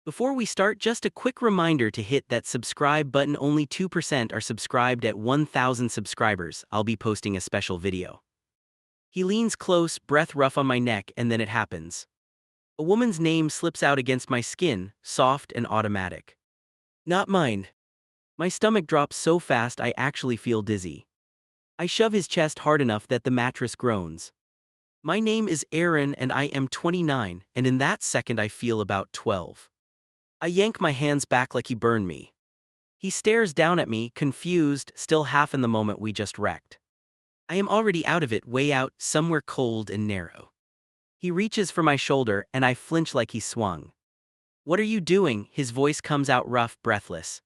Before we start, just a quick reminder to hit that subscribe button. Only 2% are subscribed. At 1,000 subscribers, I'll be posting a special video. He leans close, breath rough on my neck, and then it happens. A woman's name slips out against my skin, soft and automatic. Not mine. My stomach drops so fast I actually feel dizzy. I shove his chest hard enough that the mattress groans. My name is Aaron and I am 29, and in that second I feel about 12. I yank my hands back like he burned me. He stares down at me, confused, still half in the moment we just wrecked. I am already out of it, way out, somewhere cold and narrow. He reaches for my shoulder and I flinch like he swung. "What are you doing?" His voice comes out rough, breathless.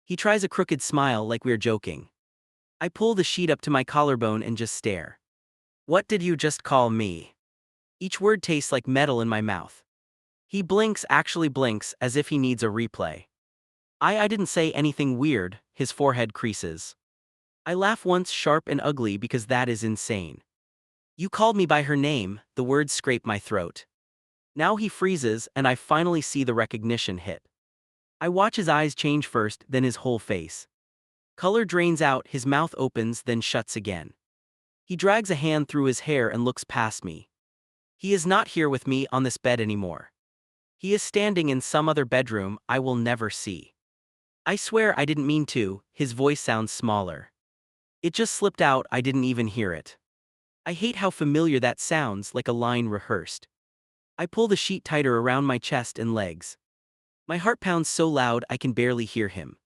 He tries a crooked smile like we're joking. I pull the sheet up to my collarbone and just stare. "What did you just call me?" Each word tastes like metal in my mouth. He blinks, actually blinks, as if he needs a replay. I didn't say anything weird. His forehead creases. I laugh once, sharp and ugly, because that is insane. "You called me by her name." The words scrape my throat. Now he freezes, and I finally see the recognition hit. I watch his eyes change first, then his whole face. Color drains out, his mouth opens, then shuts again. He drags a hand through his hair and looks past me. He is not here with me on this bed anymore. He is standing in some other bedroom I will never see. I swear I didn't mean to. His voice sounds smaller. It just slipped out, I didn't even hear it. I hate how familiar that sounds, like a line rehearsed. I pull the sheet tighter around my chest and legs. My heart pounds so loud I can barely hear him.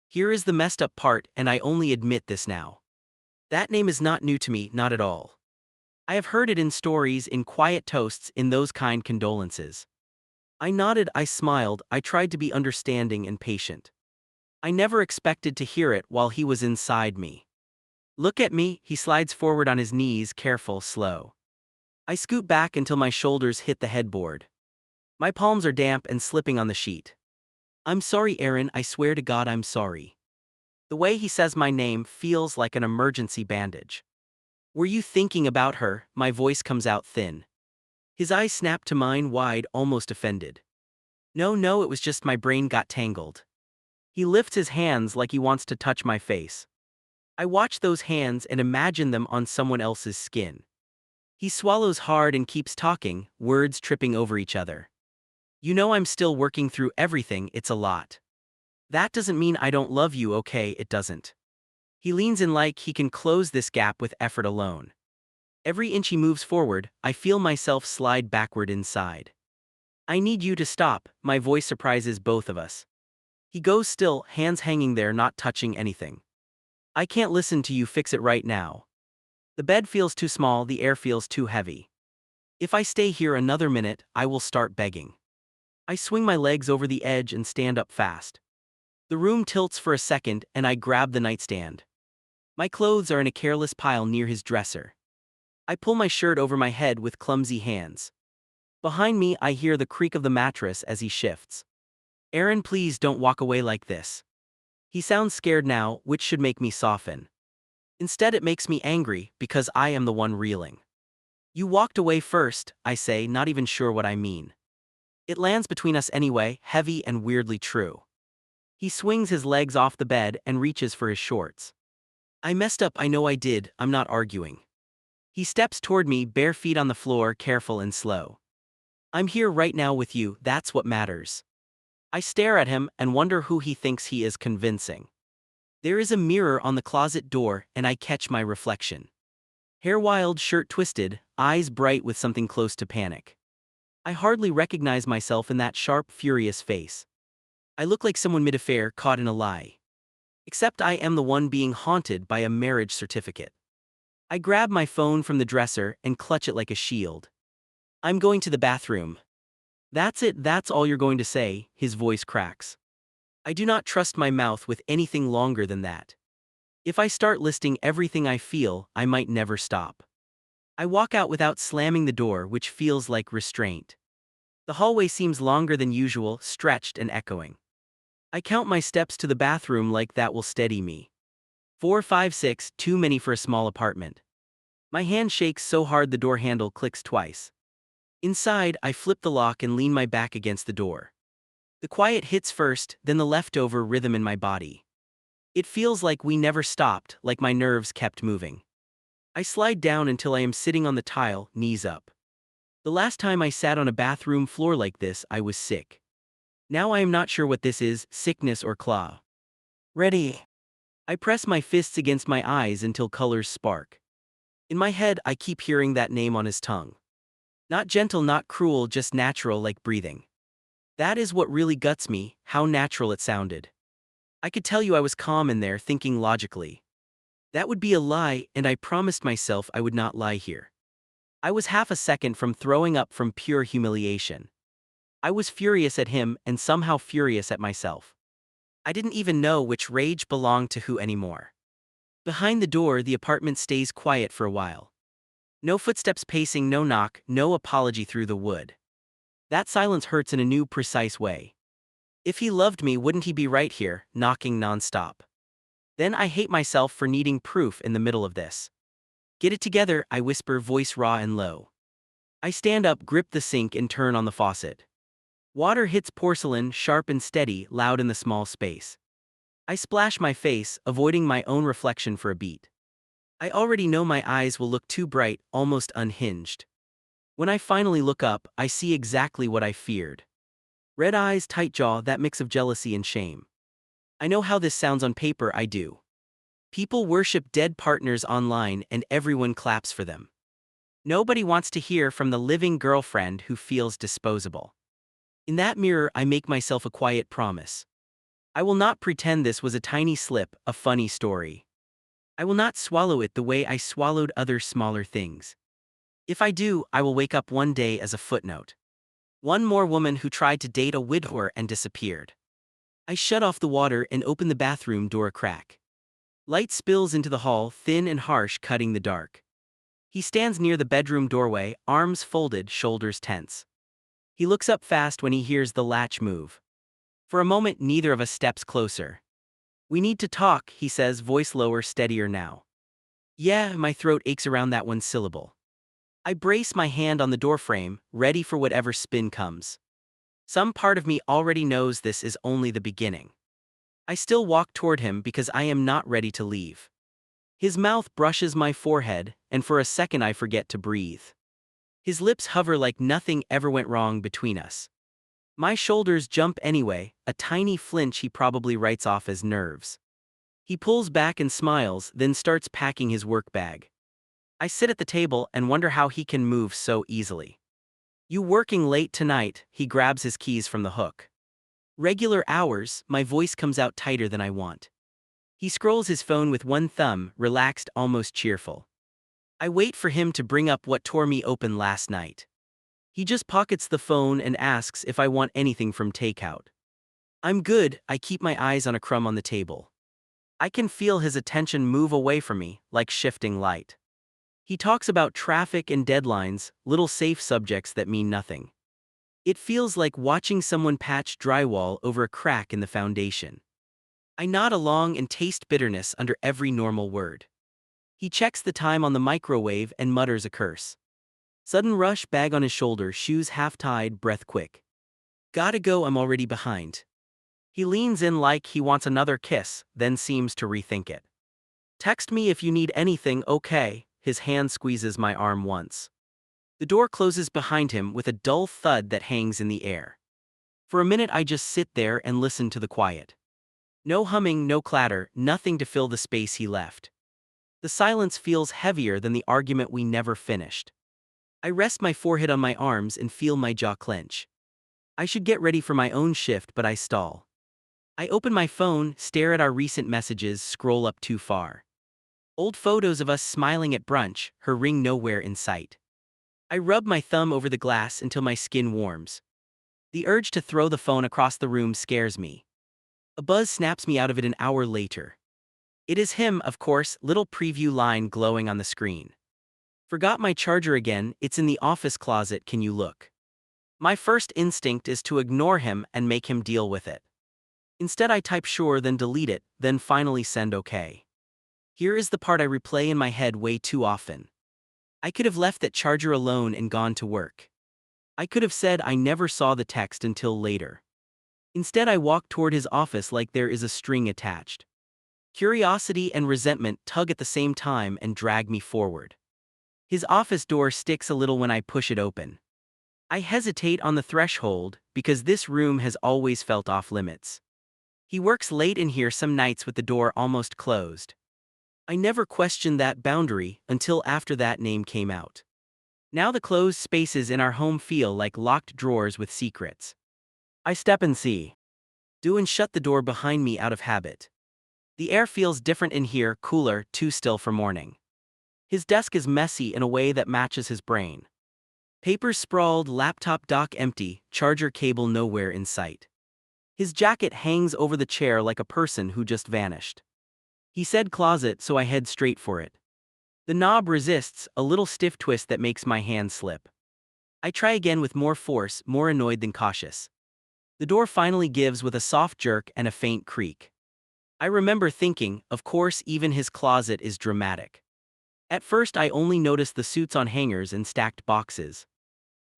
Here is the messed up part, and I only admit this now. That name is not new to me, not at all. I have heard it in stories, in quiet toasts, in those kind condolences. I nodded, I smiled, I tried to be understanding and patient. I never expected to hear it while he was inside me. "Look at me." He slides forward on his knees, careful, slow. I scoot back until my shoulders hit the headboard. My palms are damp and slipping on the sheet. "I'm sorry, Aaron, I swear to God I'm sorry." The way he says my name feels like an emergency bandage. "Were you thinking about her?" My voice comes out thin. His eyes snap to mine, wide, almost offended. No, it was just my brain got tangled." He lifts his hands like he wants to touch my face. I watch those hands and imagine them on someone else's skin. He swallows hard and keeps talking, words tripping over each other. "You know I'm still working through everything, it's a lot. That doesn't mean I don't love you, okay, it doesn't." He leans in like he can close this gap with effort alone. Every inch he moves forward, I feel myself slide backward inside. "I need you to stop." My voice surprises both of us. He goes still, hands hanging there, not touching anything. "I can't listen to you, fix it right now." The bed feels too small, the air feels too heavy. If I stay here another minute, I will start begging. I swing my legs over the edge and stand up fast. The room tilts for a second and I grab the nightstand. My clothes are in a careless pile near his dresser. I pull my shirt over my head with clumsy hands. Behind me, I hear the creak of the mattress as he shifts. "Aaron, please don't walk away like this." He sounds scared now, which should make me soften. Instead, it makes me angry, because I am the one reeling. "You walked away first," I say, not even sure what I mean. It lands between us anyway, heavy and weirdly true. He swings his legs off the bed and reaches for his shorts. "I messed up, I know I did, I'm not arguing." He steps toward me, bare feet on the floor, careful and slow. "I'm here right now with you, that's what matters." I stare at him and wonder who he thinks he is convincing. There is a mirror on the closet door and I catch my reflection. Hair wild, shirt twisted, eyes bright with something close to panic. I hardly recognize myself in that sharp, furious face. I look like someone mid-affair caught in a lie. Except I am the one being haunted by a marriage certificate. I grab my phone from the dresser and clutch it like a shield. "I'm going to the bathroom." "That's it, that's all you're going to say?" His voice cracks. I do not trust my mouth with anything longer than that. If I start listing everything I feel, I might never stop. I walk out without slamming the door, which feels like restraint. The hallway seems longer than usual, stretched and echoing. I count my steps to the bathroom like that will steady me. 4, 5, 6, too many for a small apartment. My hand shakes so hard the door handle clicks twice. Inside, I flip the lock and lean my back against the door. The quiet hits first, then the leftover rhythm in my body. It feels like we never stopped, like my nerves kept moving. I slide down until I am sitting on the tile, knees up. The last time I sat on a bathroom floor like this, I was sick. Now I am not sure what this is, sickness or claw. Ready. I press my fists against my eyes until colors spark. In my head, I keep hearing that name on his tongue. Not gentle, not cruel, just natural like breathing. That is what really guts me, how natural it sounded. I could tell you I was calm in there, thinking logically. That would be a lie, and I promised myself I would not lie here. I was half a second from throwing up from pure humiliation. I was furious at him and somehow furious at myself. I didn't even know which rage belonged to who anymore. Behind the door, the apartment stays quiet for a while. No footsteps pacing, no knock, no apology through the wood. That silence hurts in a new, precise way. If he loved me, wouldn't he be right here, knocking nonstop? Then I hate myself for needing proof in the middle of this. Get it together, I whisper, voice raw and low. I stand up, grip the sink, and turn on the faucet. Water hits porcelain, sharp and steady, loud in the small space. I splash my face, avoiding my own reflection for a beat. I already know my eyes will look too bright, almost unhinged. When I finally look up, I see exactly what I feared. Red eyes, tight jaw, that mix of jealousy and shame. I know how this sounds on paper, I do. People worship dead partners online and everyone claps for them. Nobody wants to hear from the living girlfriend who feels disposable. In that mirror, I make myself a quiet promise. I will not pretend this was a tiny slip, a funny story. I will not swallow it the way I swallowed other smaller things. If I do, I will wake up one day as a footnote. One more woman who tried to date a widower and disappeared. I shut off the water and open the bathroom door a crack. Light spills into the hall, thin and harsh, cutting the dark. He stands near the bedroom doorway, arms folded, shoulders tense. He looks up fast when he hears the latch move. For a moment, neither of us steps closer. We need to talk, he says, voice lower, steadier now. Yeah, my throat aches around that one syllable. I brace my hand on the doorframe, ready for whatever spin comes. Some part of me already knows this is only the beginning. I still walk toward him because I am not ready to leave. His mouth brushes my forehead, and for a second I forget to breathe. His lips hover like nothing ever went wrong between us. My shoulders jump anyway, a tiny flinch he probably writes off as nerves. He pulls back and smiles, then starts packing his work bag. I sit at the table and wonder how he can move so easily. You working late tonight? He grabs his keys from the hook. Regular hours, my voice comes out tighter than I want. He scrolls his phone with one thumb, relaxed, almost cheerful. I wait for him to bring up what tore me open last night. He just pockets the phone and asks if I want anything from takeout. I'm good, I keep my eyes on a crumb on the table. I can feel his attention move away from me, like shifting light. He talks about traffic and deadlines, little safe subjects that mean nothing. It feels like watching someone patch drywall over a crack in the foundation. I nod along and taste bitterness under every normal word. He checks the time on the microwave and mutters a curse. Sudden rush, bag on his shoulder, shoes half-tied, breath quick. Gotta go, I'm already behind. He leans in like he wants another kiss, then seems to rethink it. Text me if you need anything, okay? His hand squeezes my arm once. The door closes behind him with a dull thud that hangs in the air. For a minute I just sit there and listen to the quiet. No humming, no clatter, nothing to fill the space he left. The silence feels heavier than the argument we never finished. I rest my forehead on my arms and feel my jaw clench. I should get ready for my own shift, but I stall. I open my phone, stare at our recent messages, scroll up too far. Old photos of us smiling at brunch, her ring nowhere in sight. I rub my thumb over the glass until my skin warms. The urge to throw the phone across the room scares me. A buzz snaps me out of it an hour later. It is him, of course, little preview line glowing on the screen. Forgot my charger again, it's in the office closet, can you look? My first instinct is to ignore him and make him deal with it. Instead I type sure, then delete it, then finally send okay. Here is the part I replay in my head way too often. I could have left that charger alone and gone to work. I could have said I never saw the text until later. Instead, I walk toward his office like there is a string attached. Curiosity and resentment tug at the same time and drag me forward. His office door sticks a little when I push it open. I hesitate on the threshold because this room has always felt off limits. He works late in here some nights with the door almost closed. I never questioned that boundary until after that name came out. Now the closed spaces in our home feel like locked drawers with secrets. I step and see. Do and shut the door behind me out of habit. The air feels different in here, cooler, too still for morning. His desk is messy in a way that matches his brain. Papers sprawled, laptop dock empty, charger cable nowhere in sight. His jacket hangs over the chair like a person who just vanished. He said closet, so I head straight for it. The knob resists, a little stiff twist that makes my hand slip. I try again with more force, more annoyed than cautious. The door finally gives with a soft jerk and a faint creak. I remember thinking, of course, even his closet is dramatic. At first, I only noticed the suits on hangers and stacked boxes.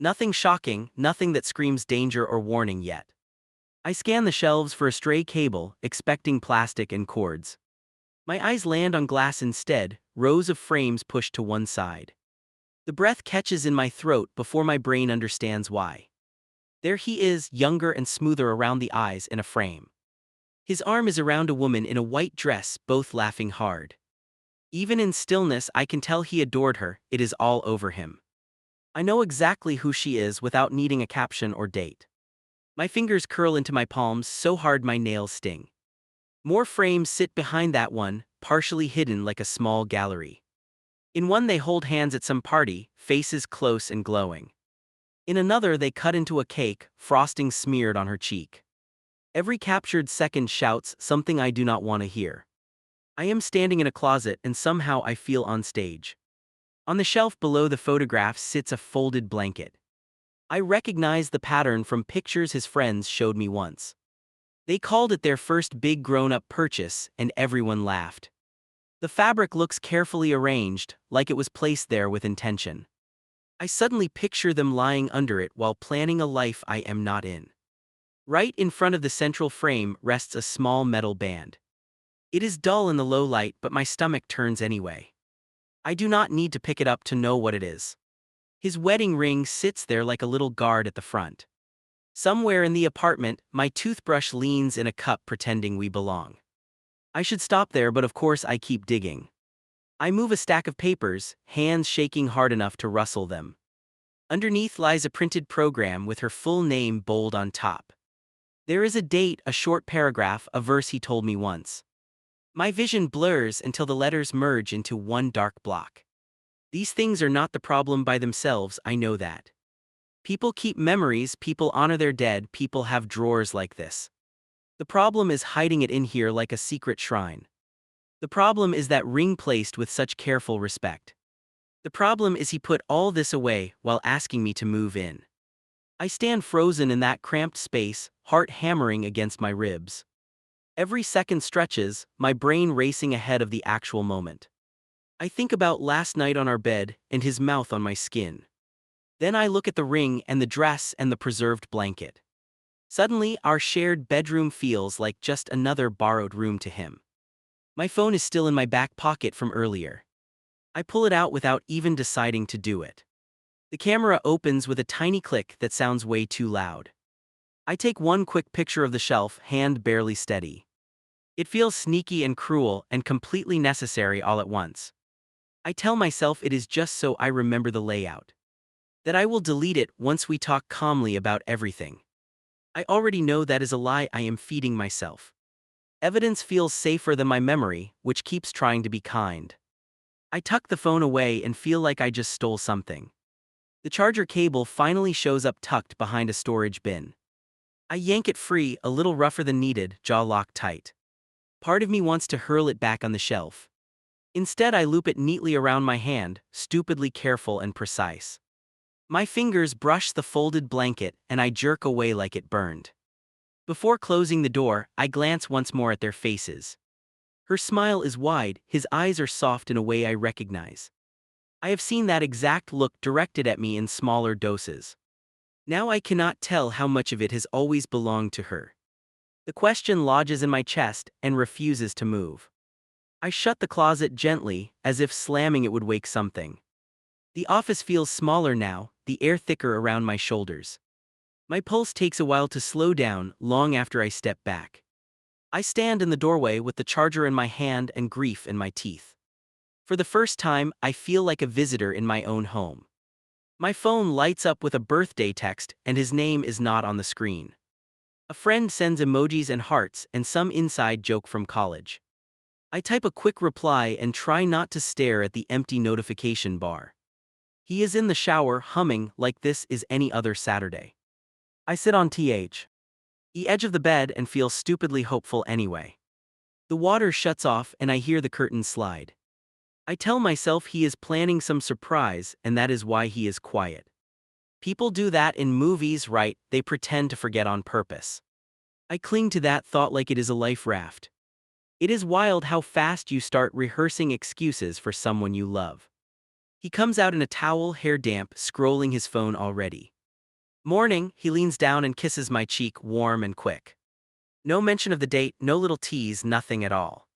Nothing shocking, nothing that screams danger or warning yet. I scan the shelves for a stray cable, expecting plastic and cords. My eyes land on glass instead, rows of frames pushed to one side. The breath catches in my throat before my brain understands why. There he is, younger and smoother around the eyes in a frame. His arm is around a woman in a white dress, both laughing hard. Even in stillness, I can tell he adored her, it is all over him. I know exactly who she is without needing a caption or date. My fingers curl into my palms so hard my nails sting. More frames sit behind that one, partially hidden like a small gallery. In one they hold hands at some party, faces close and glowing. In another they cut into a cake, frosting smeared on her cheek. Every captured second shouts something I do not want to hear. I am standing in a closet and somehow I feel on stage. On the shelf below the photographs sits a folded blanket. I recognize the pattern from pictures his friends showed me once. They called it their first big grown-up purchase, and everyone laughed. The fabric looks carefully arranged, like it was placed there with intention. I suddenly picture them lying under it while planning a life I am not in. Right in front of the central frame rests a small metal band. It is dull in the low light, but my stomach turns anyway. I do not need to pick it up to know what it is. His wedding ring sits there like a little guard at the front. Somewhere in the apartment, my toothbrush leans in a cup pretending we belong. I should stop there, but of course I keep digging. I move a stack of papers, hands shaking hard enough to rustle them. Underneath lies a printed program with her full name bold on top. There is a date, a short paragraph, a verse he told me once. My vision blurs until the letters merge into one dark block. These things are not the problem by themselves, I know that. People keep memories, people honor their dead, people have drawers like this. The problem is hiding it in here like a secret shrine. The problem is that ring placed with such careful respect. The problem is he put all this away while asking me to move in. I stand frozen in that cramped space, heart hammering against my ribs. Every second stretches, my brain racing ahead of the actual moment. I think about last night on our bed and his mouth on my skin. Then I look at the ring and the dress and the preserved blanket. Suddenly, our shared bedroom feels like just another borrowed room to him. My phone is still in my back pocket from earlier. I pull it out without even deciding to do it. The camera opens with a tiny click that sounds way too loud. I take one quick picture of the shelf, hand barely steady. It feels sneaky and cruel and completely necessary all at once. I tell myself it is just so I remember the layout. That I will delete it once we talk calmly about everything. I already know that is a lie I am feeding myself. Evidence feels safer than my memory, which keeps trying to be kind. I tuck the phone away and feel like I just stole something. The charger cable finally shows up tucked behind a storage bin. I yank it free, a little rougher than needed, jaw locked tight. Part of me wants to hurl it back on the shelf. Instead, I loop it neatly around my hand, stupidly careful and precise. My fingers brush the folded blanket and I jerk away like it burned. Before closing the door, I glance once more at their faces. Her smile is wide, his eyes are soft in a way I recognize. I have seen that exact look directed at me in smaller doses. Now I cannot tell how much of it has always belonged to her. The question lodges in my chest and refuses to move. I shut the closet gently, as if slamming it would wake something. The office feels smaller now, the air thicker around my shoulders. My pulse takes a while to slow down, long after I step back. I stand in the doorway with the charger in my hand and grief in my teeth. For the first time, I feel like a visitor in my own home. My phone lights up with a birthday text, and his name is not on the screen. A friend sends emojis and hearts and some inside joke from college. I type a quick reply and try not to stare at the empty notification bar. He is in the shower, humming like this is any other Saturday. I sit on the edge of the bed and feel stupidly hopeful anyway. The water shuts off and I hear the curtains slide. I tell myself he is planning some surprise and that is why he is quiet. People do that in movies, right? They pretend to forget on purpose. I cling to that thought like it is a life raft. It is wild how fast you start rehearsing excuses for someone you love. He comes out in a towel, hair damp, scrolling his phone already. Morning, he leans down and kisses my cheek, warm and quick. No mention of the date, no little tease, nothing at all.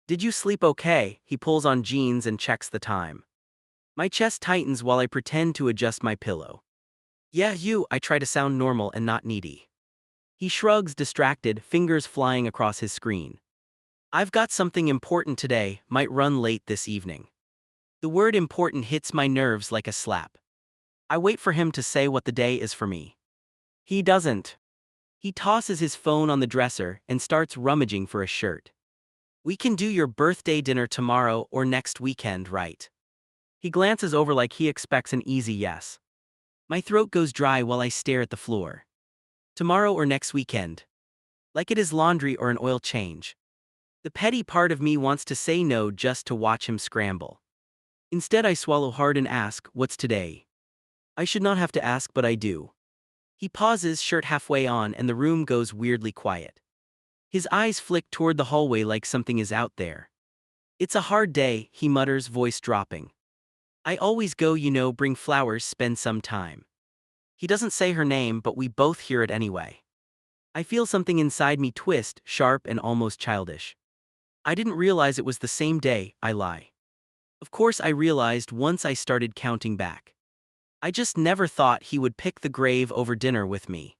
Did you sleep okay? He pulls on jeans and checks the time. My chest tightens while I pretend to adjust my pillow. Yeah, I try to sound normal and not needy. He shrugs, distracted, fingers flying across his screen. I've got something important today, might run late this evening. The word important hits my nerves like a slap. I wait for him to say what the day is for me. He doesn't. He tosses his phone on the dresser and starts rummaging for a shirt. We can do your birthday dinner tomorrow or next weekend, right? He glances over like he expects an easy yes. My throat goes dry while I stare at the floor. Tomorrow or next weekend. Like it is laundry or an oil change. The petty part of me wants to say no just to watch him scramble. Instead, I swallow hard and ask, what's today? I should not have to ask, but I do. He pauses, shirt halfway on, and the room goes weirdly quiet. His eyes flick toward the hallway like something is out there. It's a hard day, he mutters, voice dropping. I always go, bring flowers, spend some time. He doesn't say her name, but we both hear it anyway. I feel something inside me twist, sharp and almost childish. I didn't realize it was the same day, I lie. Of course I realized once I started counting back. I just never thought he would pick the grave over dinner with me.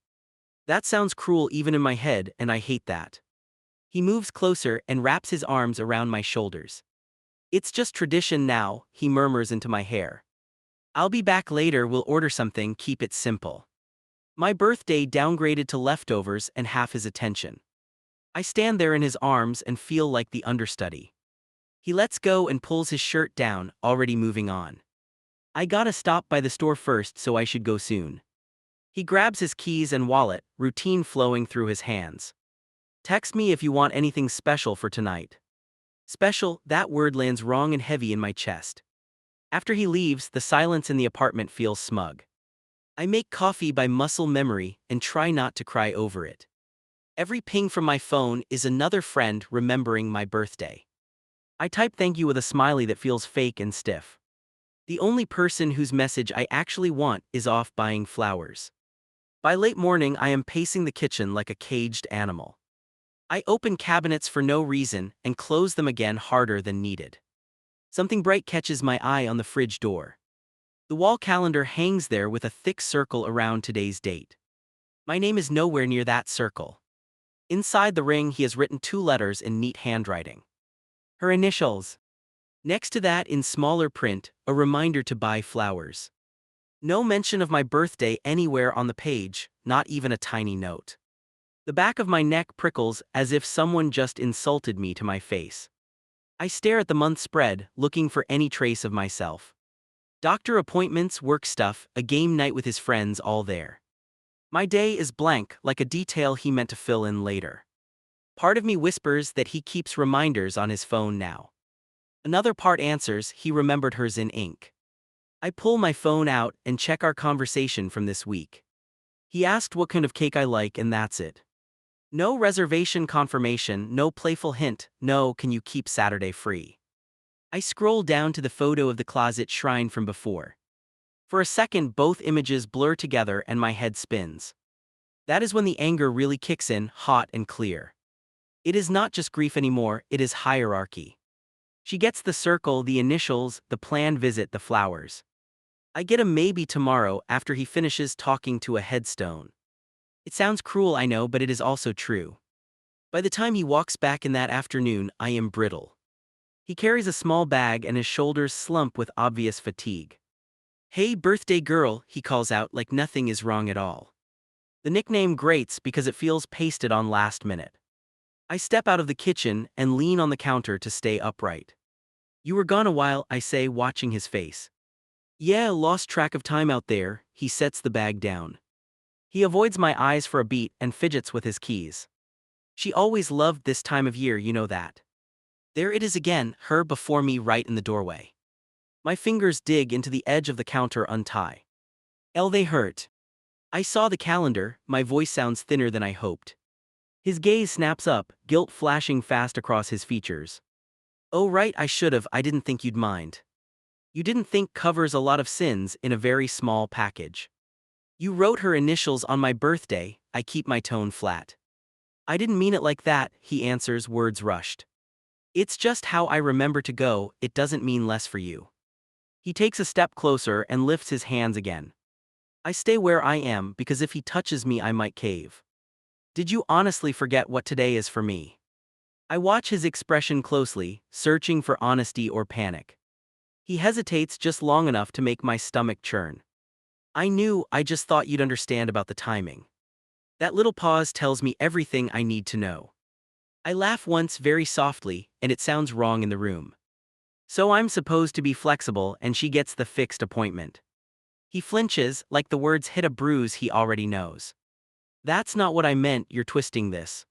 That sounds cruel even in my head, and I hate that. He moves closer and wraps his arms around my shoulders. It's just tradition now, he murmurs into my hair. I'll be back later, we'll order something, keep it simple. My birthday downgraded to leftovers and half his attention. I stand there in his arms and feel like the understudy. He lets go and pulls his shirt down, already moving on. I gotta stop by the store first, so I should go soon. He grabs his keys and wallet, routine flowing through his hands. Text me if you want anything special for tonight. Special, that word lands wrong and heavy in my chest. After he leaves, the silence in the apartment feels smug. I make coffee by muscle memory and try not to cry over it. Every ping from my phone is another friend remembering my birthday. I type thank you with a smiley that feels fake and stiff. The only person whose message I actually want is off buying flowers. By late morning, I am pacing the kitchen like a caged animal. I open cabinets for no reason and close them again harder than needed. Something bright catches my eye on the fridge door. The wall calendar hangs there with a thick circle around today's date. My name is nowhere near that circle. Inside the ring, he has written 2 letters in neat handwriting. Her initials. Next to that, in smaller print, a reminder to buy flowers. No mention of my birthday anywhere on the page, not even a tiny note. The back of my neck prickles as if someone just insulted me to my face. I stare at the month spread, looking for any trace of myself. Doctor appointments, work stuff, a game night with his friends, all there. My day is blank, like a detail he meant to fill in later. Part of me whispers that he keeps reminders on his phone now. Another part answers he remembered hers in ink. I pull my phone out and check our conversation from this week. He asked what kind of cake I like, and that's it. No reservation confirmation, no playful hint, no can you keep Saturday free. I scroll down to the photo of the closet shrine from before. For a second, both images blur together and my head spins. That is when the anger really kicks in, hot and clear. It is not just grief anymore, it is hierarchy. She gets the circle, the initials, the planned visit, the flowers. I get a maybe tomorrow after he finishes talking to a headstone. It sounds cruel, I know, but it is also true. By the time he walks back in that afternoon, I am brittle. He carries a small bag and his shoulders slump with obvious fatigue. "Hey, birthday girl," he calls out like nothing is wrong at all. The nickname grates because it feels pasted on last minute. I step out of the kitchen and lean on the counter to stay upright. "You were gone a while," I say, watching his face. "Yeah, lost track of time out there." He sets the bag down. He avoids my eyes for a beat and fidgets with his keys. "She always loved this time of year, you know that." There it is again, her before me right in the doorway. My fingers dig into the edge of the counter, untie. They hurt. I saw the calendar, my voice sounds thinner than I hoped. His gaze snaps up, guilt flashing fast across his features. "Oh right, I didn't think you'd mind." "You didn't think" covers a lot of sins in a very small package. "You wrote her initials on my birthday." I keep my tone flat. "I didn't mean it like that," he answers, words rushed. "It's just how I remember to go, it doesn't mean less for you." He takes a step closer and lifts his hands again. I stay where I am because if he touches me I might cave. "Did you honestly forget what today is for me?" I watch his expression closely, searching for honesty or panic. He hesitates just long enough to make my stomach churn. I just thought you'd understand about the timing." That little pause tells me everything I need to know. I laugh once very softly, and it sounds wrong in the room. "So I'm supposed to be flexible and she gets the fixed appointment." He flinches, like the words hit a bruise he already knows. "That's not what I meant, you're twisting this."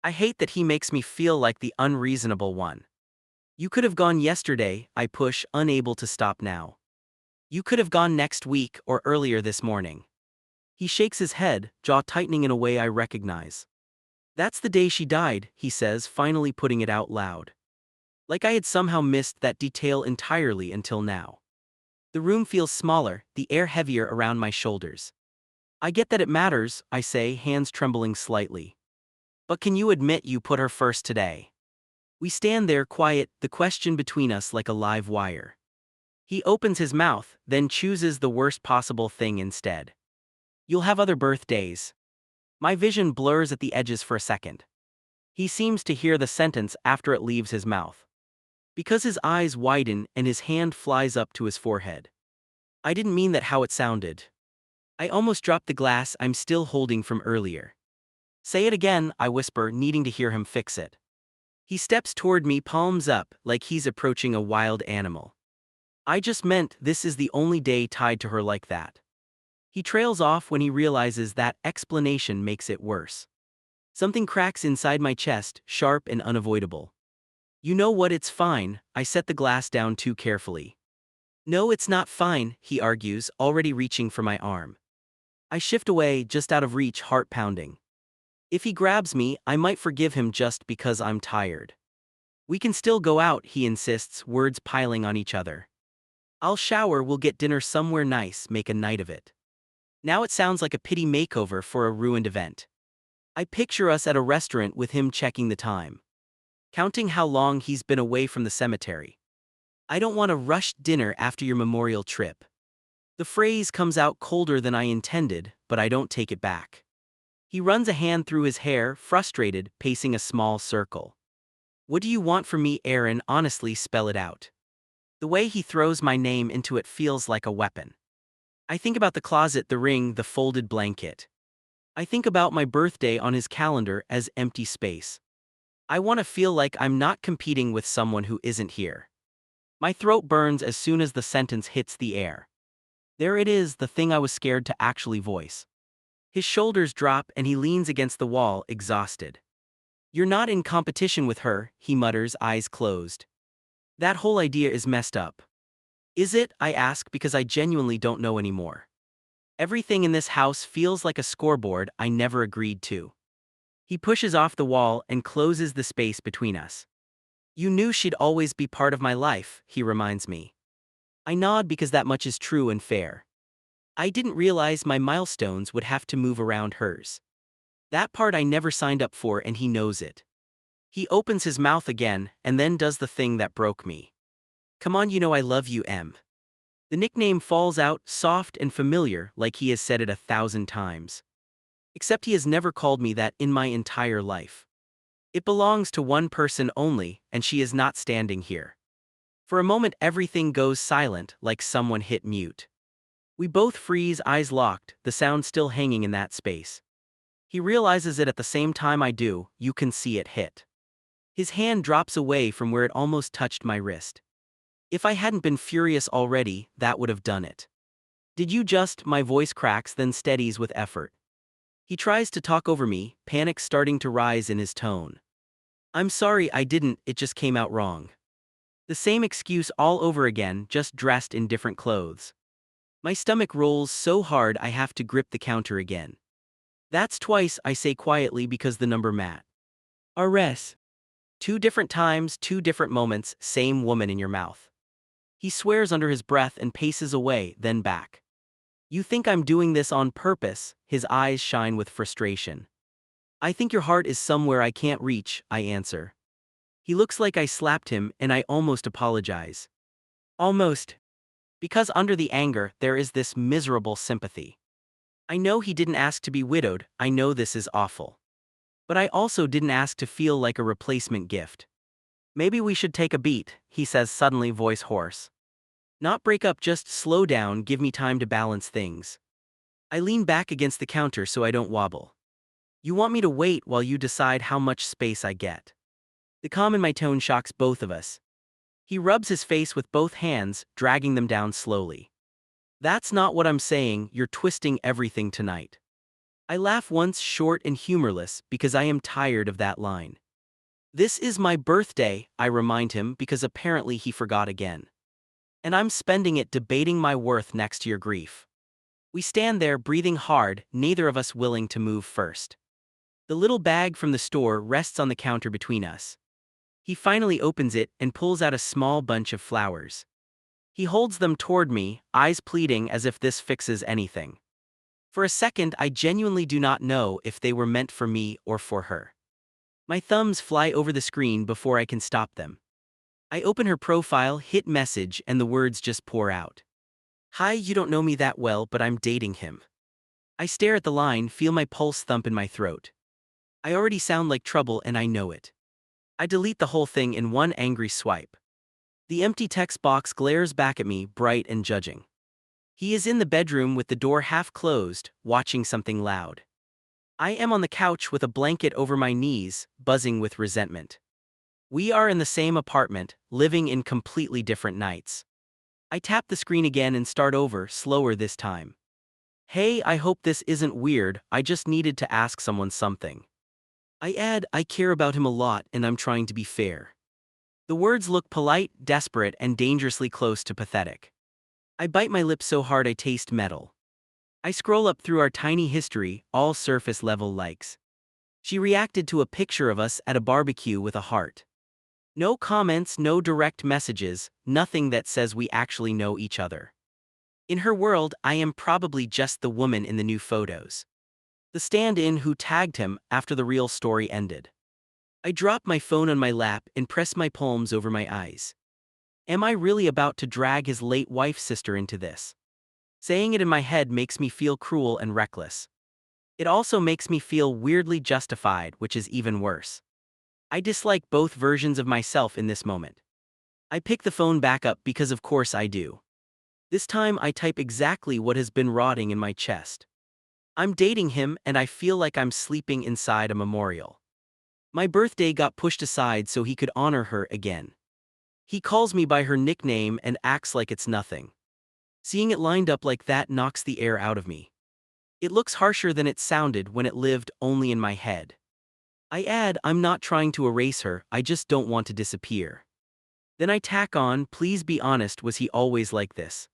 I hate that he makes me feel like the unreasonable one. "You could have gone yesterday," I push, unable to stop now. "You could have gone next week or earlier this morning." He shakes his head, jaw tightening in a way I recognize. "That's the day she died," he says, finally putting it out loud. Like I had somehow missed that detail entirely until now. The room feels smaller, the air heavier around my shoulders. "I get that it matters," I say, hands trembling slightly. "But can you admit you put her first today?" We stand there quiet, the question between us like a live wire. He opens his mouth, then chooses the worst possible thing instead. "You'll have other birthdays." My vision blurs at the edges for a second. He seems to hear the sentence after it leaves his mouth. Because his eyes widen and his hand flies up to his forehead. I didn't mean that how it sounded. I almost dropped the glass I'm still holding from earlier. "Say it again," I whisper, needing to hear him fix it. He steps toward me, palms up, like he's approaching a wild animal. "I just meant this is the only day tied to her like that." He trails off when he realizes that explanation makes it worse. Something cracks inside my chest, sharp and unavoidable. "You know what, it's fine." I set the glass down too carefully. "No, it's not fine," he argues, already reaching for my arm. I shift away, just out of reach, heart pounding. If he grabs me, I might forgive him just because I'm tired. "We can still go out," he insists, words piling on each other. "I'll shower, we'll get dinner somewhere nice, make a night of it." Now it sounds like a pity makeover for a ruined event. I picture us at a restaurant with him checking the time, counting how long he's been away from the cemetery. "I don't want a rushed dinner after your memorial trip." The phrase comes out colder than I intended, but I don't take it back. He runs a hand through his hair, frustrated, pacing a small circle. "What do you want from me, Aaron? Honestly, spell it out." The way he throws my name into it feels like a weapon. I think about the closet, the ring, the folded blanket. I think about my birthday on his calendar as empty space. I want to feel like I'm not competing with someone who isn't here. My throat burns as soon as the sentence hits the air. There it is, the thing I was scared to actually voice. His shoulders drop and he leans against the wall, exhausted. "You're not in competition with her," he mutters, eyes closed. "That whole idea is messed up." "Is it?" I ask, because I genuinely don't know anymore. Everything in this house feels like a scoreboard I never agreed to. He pushes off the wall and closes the space between us. "You knew she'd always be part of my life," he reminds me. I nod because that much is true and fair. I didn't realize my milestones would have to move around hers. That part I never signed up for and he knows it. He opens his mouth again and then does the thing that broke me. Come on, you know I love you, Em. The nickname falls out, soft and familiar, like he has said it 1,000 times. Except he has never called me that in my entire life. It belongs to one person only, and she is not standing here. For a moment everything goes silent, like someone hit mute. We both freeze, eyes locked, the sound still hanging in that space. He realizes it at the same time I do, you can see it hit. His hand drops away from where it almost touched my wrist. If I hadn't been furious already, that would have done it. Did you just, my voice cracks then steadies with effort. He tries to talk over me, panic starting to rise in his tone. I'm sorry I didn't, it just came out wrong. The same excuse all over again, just dressed in different clothes. My stomach rolls so hard I have to grip the counter again. That's twice, I say quietly because the number Matt. RS. 2 different times, 2 different moments, same woman in your mouth. He swears under his breath and paces away, then back. You think I'm doing this on purpose? His eyes shine with frustration. I think your heart is somewhere I can't reach, I answer. He looks like I slapped him and I almost apologize. Almost. Because under the anger, there is this miserable sympathy. I know he didn't ask to be widowed, I know this is awful. But I also didn't ask to feel like a replacement gift. Maybe we should take a beat, he says suddenly, voice hoarse. Not break up, just slow down, give me time to balance things. I lean back against the counter so I don't wobble. You want me to wait while you decide how much space I get? The calm in my tone shocks both of us. He rubs his face with both hands, dragging them down slowly. That's not what I'm saying, you're twisting everything tonight. I laugh once, short and humorless, because I am tired of that line. This is my birthday, I remind him because apparently he forgot again. And I'm spending it debating my worth next to your grief. We stand there breathing hard, neither of us willing to move first. The little bag from the store rests on the counter between us. He finally opens it and pulls out a small bunch of flowers. He holds them toward me, eyes pleading as if this fixes anything. For a second I genuinely do not know if they were meant for me or for her. My thumbs fly over the screen before I can stop them. I open her profile, hit message, and the words just pour out. Hi, you don't know me that well, but I'm dating him. I stare at the line, feel my pulse thump in my throat. I already sound like trouble and I know it. I delete the whole thing in one angry swipe. The empty text box glares back at me, bright and judging. He is in the bedroom with the door half closed, watching something loud. I am on the couch with a blanket over my knees, buzzing with resentment. We are in the same apartment, living in completely different nights. I tap the screen again and start over, slower this time. Hey, I hope this isn't weird, I just needed to ask someone something. I add, I care about him a lot and I'm trying to be fair. The words look polite, desperate, and dangerously close to pathetic. I bite my lip so hard I taste metal. I scroll up through our tiny history, all surface-level likes. She reacted to a picture of us at a barbecue with a heart. No comments, no direct messages, nothing that says we actually know each other. In her world, I am probably just the woman in the new photos. The stand-in who tagged him after the real story ended. I drop my phone on my lap and press my palms over my eyes. Am I really about to drag his late wife's sister into this? Saying it in my head makes me feel cruel and reckless. It also makes me feel weirdly justified, which is even worse. I dislike both versions of myself in this moment. I pick the phone back up because of course I do. This time I type exactly what has been rotting in my chest. I'm dating him and I feel like I'm sleeping inside a memorial. My birthday got pushed aside so he could honor her again. He calls me by her nickname and acts like it's nothing. Seeing it lined up like that knocks the air out of me. It looks harsher than it sounded when it lived only in my head. I add, I'm not trying to erase her, I just don't want to disappear. Then I tack on, please be honest, was he always like this?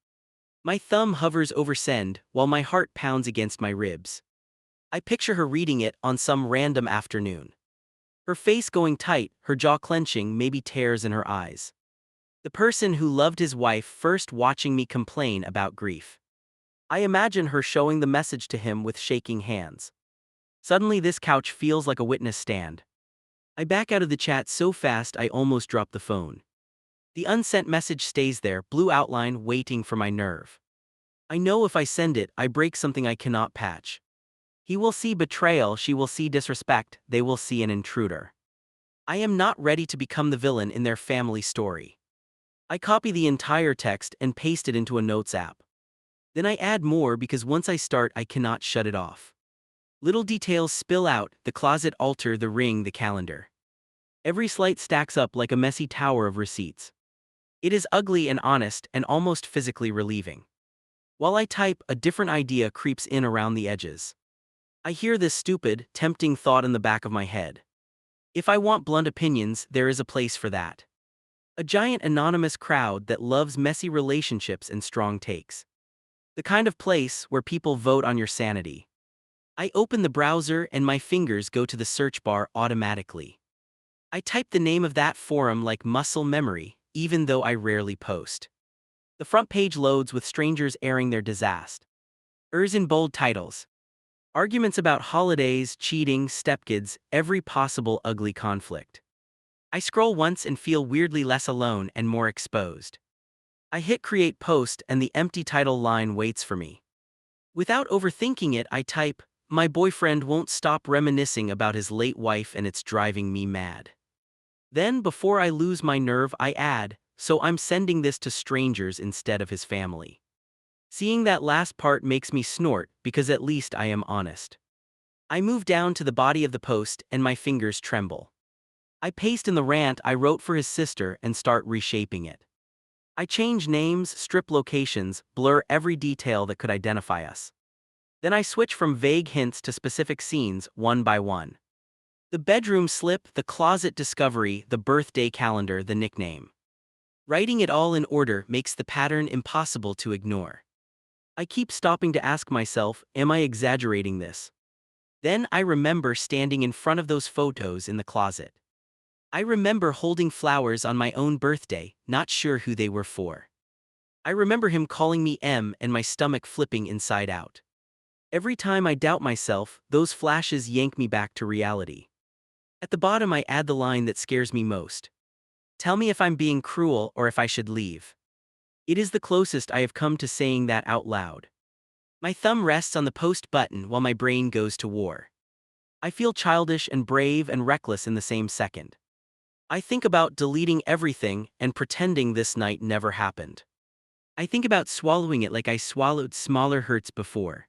My thumb hovers over send, while my heart pounds against my ribs. I picture her reading it on some random afternoon. Her face going tight, her jaw clenching, maybe tears in her eyes. The person who loved his wife first watching me complain about grief. I imagine her showing the message to him with shaking hands. Suddenly this couch feels like a witness stand. I back out of the chat so fast I almost drop the phone. The unsent message stays there, blue outline waiting for my nerve. I know if I send it, I break something I cannot patch. He will see betrayal, she will see disrespect, they will see an intruder. I am not ready to become the villain in their family story. I copy the entire text and paste it into a notes app. Then I add more because once I start I cannot shut it off. Little details spill out, the closet altar, the ring, the calendar. Every slight stacks up like a messy tower of receipts. It is ugly and honest and almost physically relieving. While I type, a different idea creeps in around the edges. I hear this stupid, tempting thought in the back of my head. If I want blunt opinions, there is a place for that. A giant anonymous crowd that loves messy relationships and strong takes. The kind of place where people vote on your sanity. I open the browser and my fingers go to the search bar automatically. I type the name of that forum like muscle memory, even though I rarely post. The front page loads with strangers airing their disaster. In bold titles. Arguments about holidays, cheating, stepkids, every possible ugly conflict. I scroll once and feel weirdly less alone and more exposed. I hit create post and the empty title line waits for me. Without overthinking it, I type, my boyfriend won't stop reminiscing about his late wife and it's driving me mad. Then, before I lose my nerve, I add, so I'm sending this to strangers instead of his family. Seeing that last part makes me snort because at least I am honest. I move down to the body of the post and my fingers tremble. I paste in the rant I wrote for his sister and start reshaping it. I change names, strip locations, blur every detail that could identify us. Then I switch from vague hints to specific scenes, one by one. The bedroom slip, the closet discovery, the birthday calendar, the nickname. Writing it all in order makes the pattern impossible to ignore. I keep stopping to ask myself, am I exaggerating this? Then I remember standing in front of those photos in the closet. I remember holding flowers on my own birthday, not sure who they were for. I remember him calling me M and my stomach flipping inside out. Every time I doubt myself, those flashes yank me back to reality. At the bottom I add the line that scares me most. Tell me if I'm being cruel or if I should leave. It is the closest I have come to saying that out loud. My thumb rests on the post button while my brain goes to war. I feel childish and brave and reckless in the same second. I think about deleting everything and pretending this night never happened. I think about swallowing it like I swallowed smaller hurts before.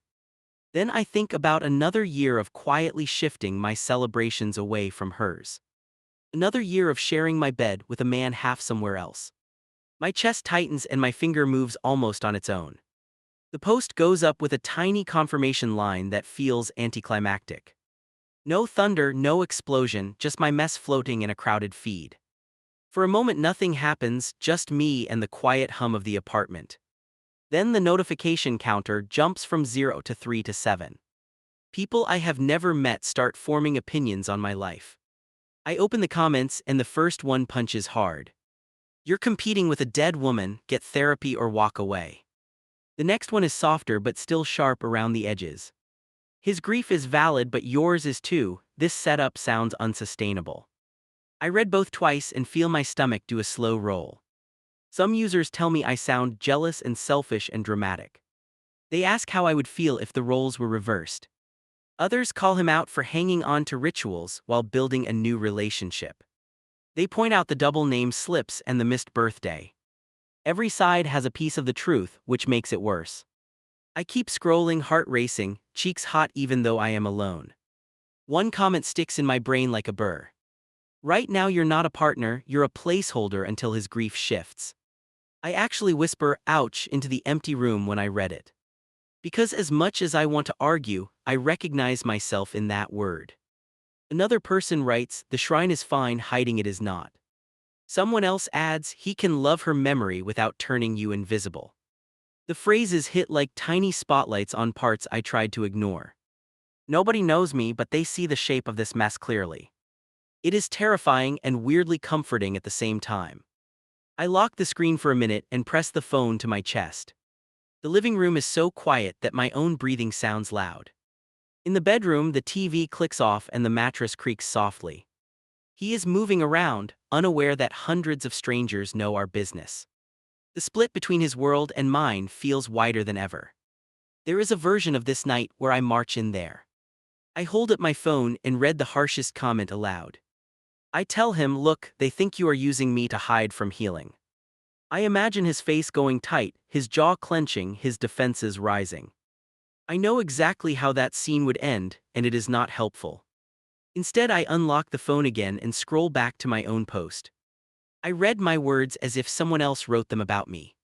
Then I think about another year of quietly shifting my celebrations away from hers. Another year of sharing my bed with a man half somewhere else. My chest tightens and my finger moves almost on its own. The post goes up with a tiny confirmation line that feels anticlimactic. No thunder, no explosion, just my mess floating in a crowded feed. For a moment nothing happens, just me and the quiet hum of the apartment. Then the notification counter jumps from 0 to 3 to 7. People I have never met start forming opinions on my life. I open the comments and the first one punches hard. You're competing with a dead woman, get therapy or walk away. The next one is softer but still sharp around the edges. His grief is valid but yours is too, this setup sounds unsustainable. I read both twice and feel my stomach do a slow roll. Some users tell me I sound jealous and selfish and dramatic. They ask how I would feel if the roles were reversed. Others call him out for hanging on to rituals while building a new relationship. They point out the double name slips and the missed birthday. Every side has a piece of the truth, which makes it worse. I keep scrolling, heart racing, cheeks hot even though I am alone. One comment sticks in my brain like a burr. Right now you're not a partner, you're a placeholder until his grief shifts. I actually whisper, ouch, into the empty room when I read it. Because as much as I want to argue, I recognize myself in that word. Another person writes, the shrine is fine, hiding it is not. Someone else adds, he can love her memory without turning you invisible. The phrases hit like tiny spotlights on parts I tried to ignore. Nobody knows me, but they see the shape of this mess clearly. It is terrifying and weirdly comforting at the same time. I lock the screen for a minute and press the phone to my chest. The living room is so quiet that my own breathing sounds loud. In the bedroom, the TV clicks off and the mattress creaks softly. He is moving around, unaware that hundreds of strangers know our business. The split between his world and mine feels wider than ever. There is a version of this night where I march in there. I hold up my phone and read the harshest comment aloud. I tell him, look, they think you are using me to hide from healing. I imagine his face going tight, his jaw clenching, his defenses rising. I know exactly how that scene would end, and it is not helpful. Instead, I unlock the phone again and scroll back to my own post. I read my words as if someone else wrote them about me.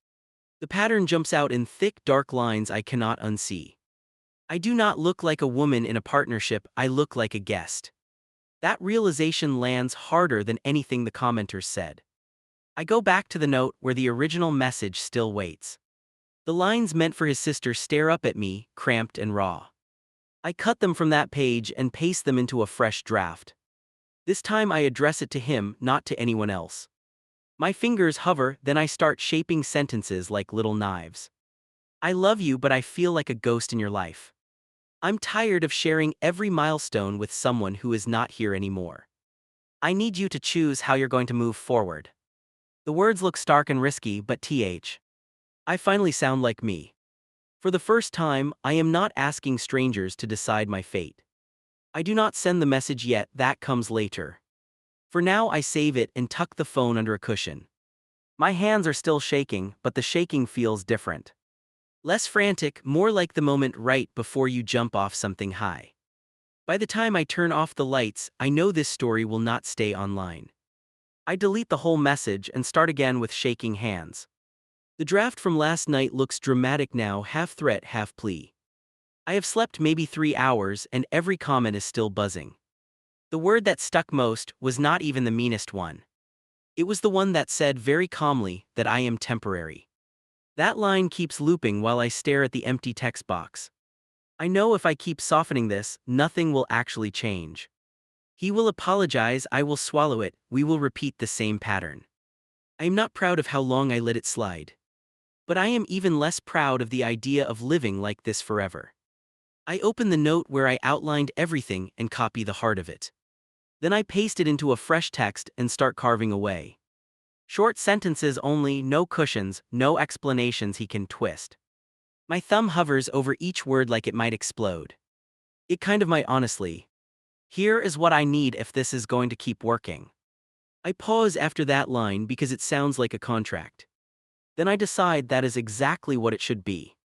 The pattern jumps out in thick, dark lines I cannot unsee. I do not look like a woman in a partnership, I look like a guest. That realization lands harder than anything the commenters said. I go back to the note where the original message still waits. The lines meant for his sister stare up at me, cramped and raw. I cut them from that page and paste them into a fresh draft. This time I address it to him, not to anyone else. My fingers hover, then I start shaping sentences like little knives. I love you, but I feel like a ghost in your life. I'm tired of sharing every milestone with someone who is not here anymore. I need you to choose how you're going to move forward. The words look stark and risky, but I finally sound like me. For the first time, I am not asking strangers to decide my fate. I do not send the message yet, that comes later. For now, I save it and tuck the phone under a cushion. My hands are still shaking, but the shaking feels different. Less frantic, more like the moment right before you jump off something high. By the time I turn off the lights, I know this story will not stay online. I delete the whole message and start again with shaking hands. The draft from last night looks dramatic now, half threat, half plea. I have slept maybe 3 hours and every comment is still buzzing. The word that stuck most was not even the meanest one. It was the one that said very calmly that I am temporary. That line keeps looping while I stare at the empty text box. I know if I keep softening this, nothing will actually change. He will apologize, I will swallow it, we will repeat the same pattern. I am not proud of how long I let it slide. But I am even less proud of the idea of living like this forever. I open the note where I outlined everything and copy the heart of it. Then I paste it into a fresh text and start carving away. Short sentences only, no cushions, no explanations he can twist. My thumb hovers over each word like it might explode. It kind of might, honestly. Here is what I need if this is going to keep working. I pause after that line because it sounds like a contract. Then I decide that is exactly what it should be.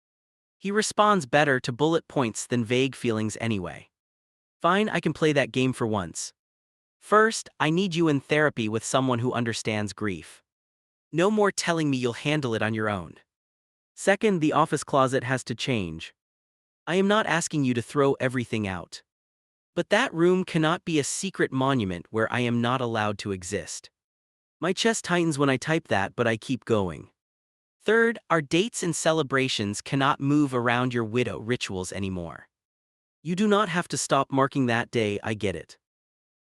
He responds better to bullet points than vague feelings anyway. Fine, I can play that game for once. First, I need you in therapy with someone who understands grief. No more telling me you'll handle it on your own. Second, the office closet has to change. I am not asking you to throw everything out. But that room cannot be a secret monument where I am not allowed to exist. My chest tightens when I type that, but I keep going. Third, our dates and celebrations cannot move around your widow rituals anymore. You do not have to stop marking that day, I get it.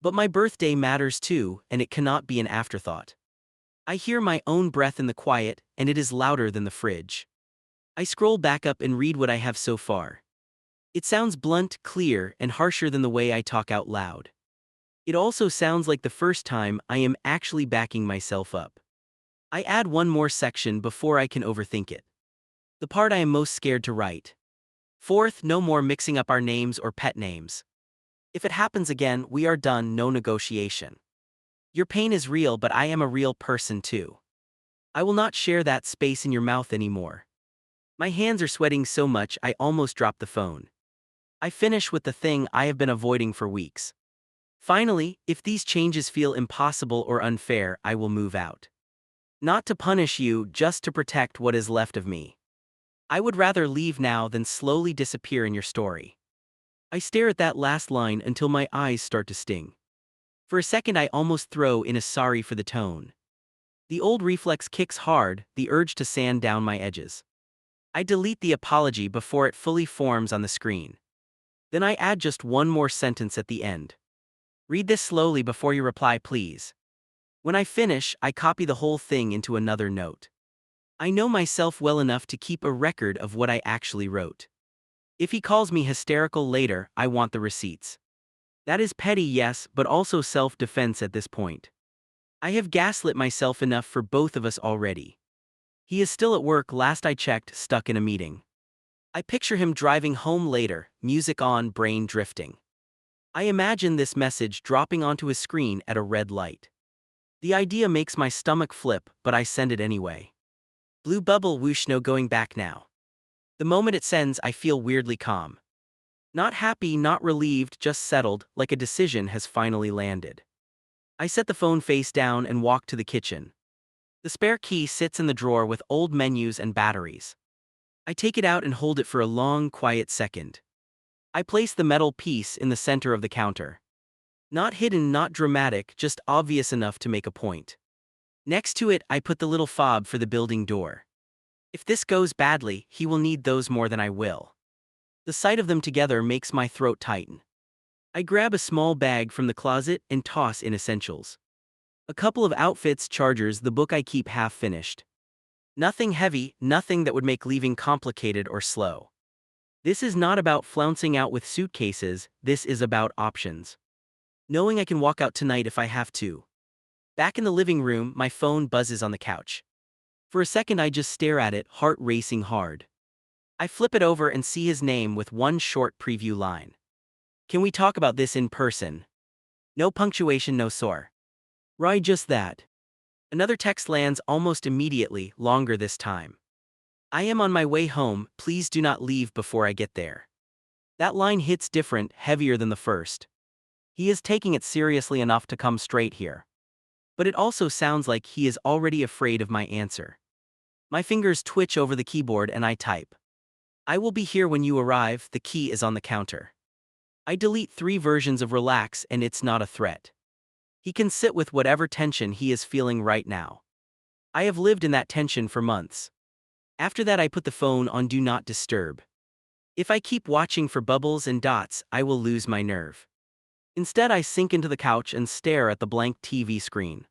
But my birthday matters too, and it cannot be an afterthought. I hear my own breath in the quiet, and it is louder than the fridge. I scroll back up and read what I have so far. It sounds blunt, clear, and harsher than the way I talk out loud. It also sounds like the first time I am actually backing myself up. I add one more section before I can overthink it. The part I am most scared to write. Fourth, no more mixing up our names or pet names. If it happens again, we are done, no negotiation. Your pain is real, but I am a real person too. I will not share that space in your mouth anymore. My hands are sweating so much I almost drop the phone. I finish with the thing I have been avoiding for weeks. Finally, if these changes feel impossible or unfair, I will move out. Not to punish you, just to protect what is left of me. I would rather leave now than slowly disappear in your story. I stare at that last line until my eyes start to sting. For a second I almost throw in a sorry for the tone. The old reflex kicks hard, the urge to sand down my edges. I delete the apology before it fully forms on the screen. Then I add just one more sentence at the end. Read this slowly before you reply, please. When I finish, I copy the whole thing into another note. I know myself well enough to keep a record of what I actually wrote. If he calls me hysterical later, I want the receipts. That is petty, yes, but also self-defense at this point. I have gaslit myself enough for both of us already. He is still at work, last I checked, stuck in a meeting. I picture him driving home later, music on, brain drifting. I imagine this message dropping onto his screen at a red light. The idea makes my stomach flip, but I send it anyway. Blue bubble whoosh, no going back now. The moment it sends, I feel weirdly calm. Not happy, not relieved, just settled, like a decision has finally landed. I set the phone face down and walk to the kitchen. The spare key sits in the drawer with old menus and batteries. I take it out and hold it for a long, quiet second. I place the metal piece in the center of the counter. Not hidden, not dramatic, just obvious enough to make a point. Next to it, I put the little fob for the building door. If this goes badly, he will need those more than I will. The sight of them together makes my throat tighten. I grab a small bag from the closet and toss in essentials. A couple of outfits, chargers, the book I keep half finished. Nothing heavy, nothing that would make leaving complicated or slow. This is not about flouncing out with suitcases, this is about options. Knowing I can walk out tonight if I have to. Back in the living room, my phone buzzes on the couch. For a second I just stare at it, heart racing hard. I flip it over and see his name with one short preview line. Can we talk about this in person? No punctuation, no sore. Right, just that. Another text lands almost immediately, longer this time. I am on my way home, please do not leave before I get there. That line hits different, heavier than the first. He is taking it seriously enough to come straight here. But it also sounds like he is already afraid of my answer. My fingers twitch over the keyboard and I type. I will be here when you arrive, the key is on the counter. I delete 3 versions of relax and it's not a threat. He can sit with whatever tension he is feeling right now. I have lived in that tension for months. After that I put the phone on do not disturb. If I keep watching for bubbles and dots, I will lose my nerve. Instead I sink into the couch and stare at the blank TV screen.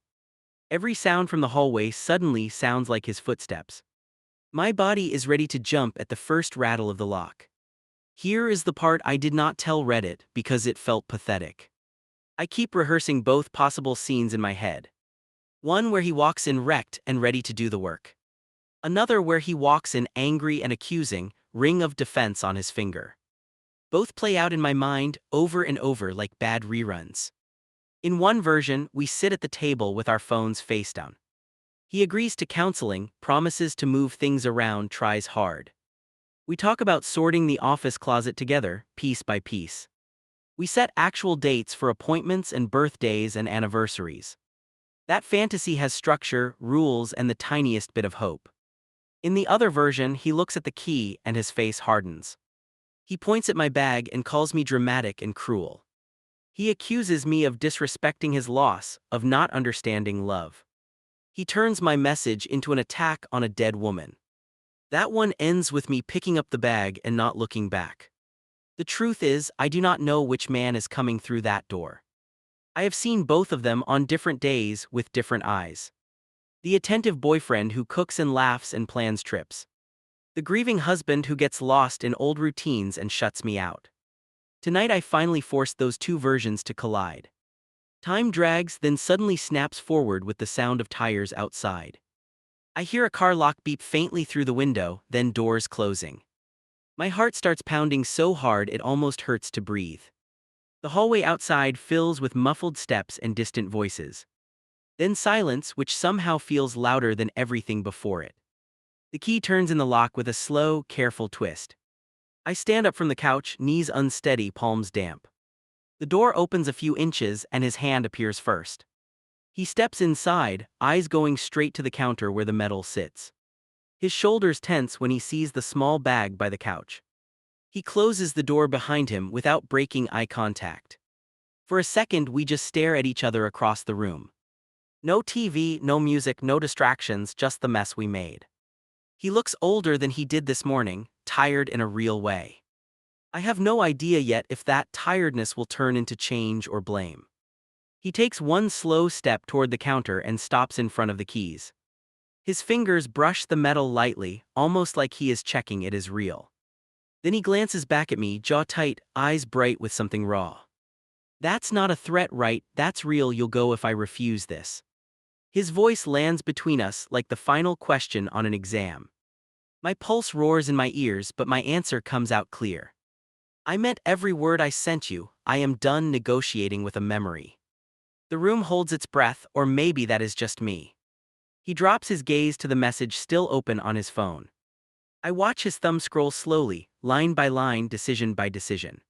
Every sound from the hallway suddenly sounds like his footsteps. My body is ready to jump at the first rattle of the lock. Here is the part I did not tell Reddit because it felt pathetic. I keep rehearsing both possible scenes in my head. One where he walks in wrecked and ready to do the work. Another where he walks in angry and accusing, ring of defense on his finger. Both play out in my mind over and over like bad reruns. In one version, we sit at the table with our phones face down. He agrees to counseling, promises to move things around, tries hard. We talk about sorting the office closet together, piece by piece. We set actual dates for appointments and birthdays and anniversaries. That fantasy has structure, rules, and the tiniest bit of hope. In the other version, he looks at the key and his face hardens. He points at my bag and calls me dramatic and cruel. He accuses me of disrespecting his loss, of not understanding love. He turns my message into an attack on a dead woman. That one ends with me picking up the bag and not looking back. The truth is, I do not know which man is coming through that door. I have seen both of them on different days with different eyes. The attentive boyfriend who cooks and laughs and plans trips. The grieving husband who gets lost in old routines and shuts me out. Tonight I finally forced those 2 versions to collide. Time drags, then suddenly snaps forward with the sound of tires outside. I hear a car lock beep faintly through the window, then doors closing. My heart starts pounding so hard it almost hurts to breathe. The hallway outside fills with muffled steps and distant voices. Then silence, which somehow feels louder than everything before it. The key turns in the lock with a slow, careful twist. I stand up from the couch, knees unsteady, palms damp. The door opens a few inches and his hand appears first. He steps inside, eyes going straight to the counter where the metal sits. His shoulders tense when he sees the small bag by the couch. He closes the door behind him without breaking eye contact. For a second we just stare at each other across the room. No TV, no music, no distractions, just the mess we made. He looks older than he did this morning, tired in a real way. I have no idea yet if that tiredness will turn into change or blame. He takes one slow step toward the counter and stops in front of the keys. His fingers brush the metal lightly, almost like he is checking it is real. Then he glances back at me, jaw tight, eyes bright with something raw. That's not a threat, right? That's real. You'll go if I refuse this. His voice lands between us like the final question on an exam. My pulse roars in my ears, but my answer comes out clear. I meant every word I sent you. I am done negotiating with a memory. The room holds its breath, or maybe that is just me. He drops his gaze to the message still open on his phone. I watch his thumb scroll slowly, line by line, decision by decision.